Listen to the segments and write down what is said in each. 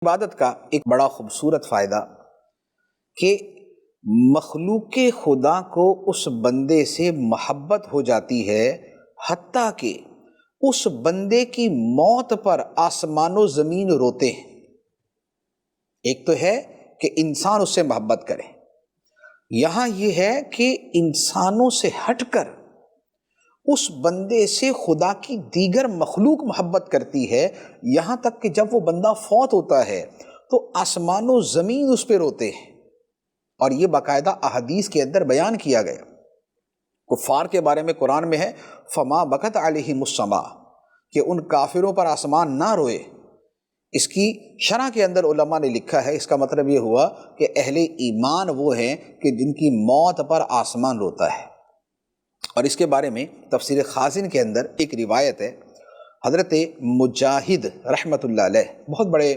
عبادت کا ایک بڑا خوبصورت فائدہ کہ مخلوق خدا کو اس بندے سے محبت ہو جاتی ہے، حتیٰ کہ اس بندے کی موت پر آسمان و زمین روتے ہیں۔ ایک تو ہے کہ انسان اس سے محبت کرے، یہاں یہ ہے کہ انسانوں سے ہٹ کر اس بندے سے خدا کی دیگر مخلوق محبت کرتی ہے، یہاں تک کہ جب وہ بندہ فوت ہوتا ہے تو آسمان و زمین اس پہ روتے ہیں۔ اور یہ باقاعدہ احادیث کے اندر بیان کیا گیا۔ کفار کے بارے میں قرآن میں ہے فما بکت علیہم السماء، کہ ان کافروں پر آسمان نہ روئے۔ اس کی شرح کے اندر علماء نے لکھا ہے، اس کا مطلب یہ ہوا کہ اہل ایمان وہ ہیں کہ جن کی موت پر آسمان روتا ہے۔ اور اس کے بارے میں تفسیر خازن کے اندر ایک روایت ہے، حضرت مجاہد رحمۃ اللہ علیہ بہت بڑے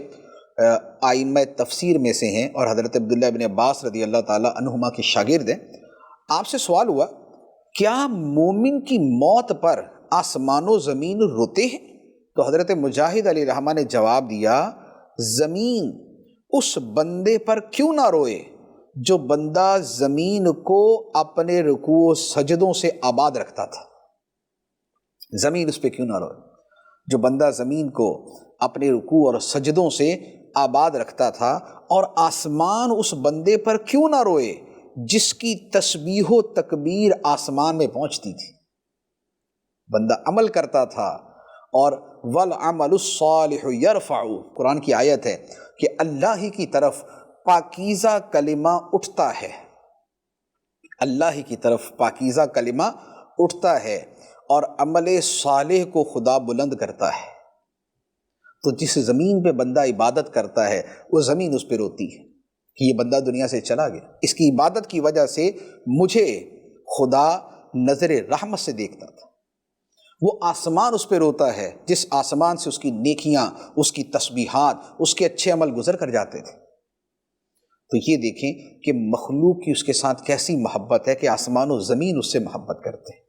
آئمہ تفسیر میں سے ہیں اور حضرت عبداللہ بن عباس رضی اللہ تعالی عنہما کے شاگرد ہیں۔ آپ سے سوال ہوا کیا مومن کی موت پر آسمان و زمین روتے ہیں؟ تو حضرت مجاہد علیہ رحمہ نے جواب دیا، زمین اس بندے پر کیوں نہ روئے جو بندہ زمین کو اپنے رکوع و سجدوں سے آباد رکھتا تھا۔ زمین اس پہ کیوں نہ روئے جو بندہ زمین کو اپنے رکوع اور سجدوں سے آباد رکھتا تھا، اور آسمان اس بندے پر کیوں نہ روئے جس کی تسبیح و تکبیر آسمان میں پہنچتی تھی۔ بندہ عمل کرتا تھا اور وَالْعَمَلُ الصَّالِحُ يَرْفَعُ، قرآن کی آیت ہے کہ اللہ ہی کی طرف پاکیزہ کلمہ اٹھتا ہے، اللہ ہی کی طرف پاکیزہ کلمہ اٹھتا ہے اور عمل صالح کو خدا بلند کرتا ہے۔ تو جس زمین پہ بندہ عبادت کرتا ہے وہ زمین اس پہ روتی ہے کہ یہ بندہ دنیا سے چلا گیا، اس کی عبادت کی وجہ سے مجھے خدا نظر رحمت سے دیکھتا تھا۔ وہ آسمان اس پہ روتا ہے جس آسمان سے اس کی نیکیاں، اس کی تسبیحات، اس کے اچھے عمل گزر کر جاتے تھے۔ تو یہ دیکھیں کہ مخلوق کی اس کے ساتھ کیسی محبت ہے کہ آسمان و زمین اس سے محبت کرتے ہیں۔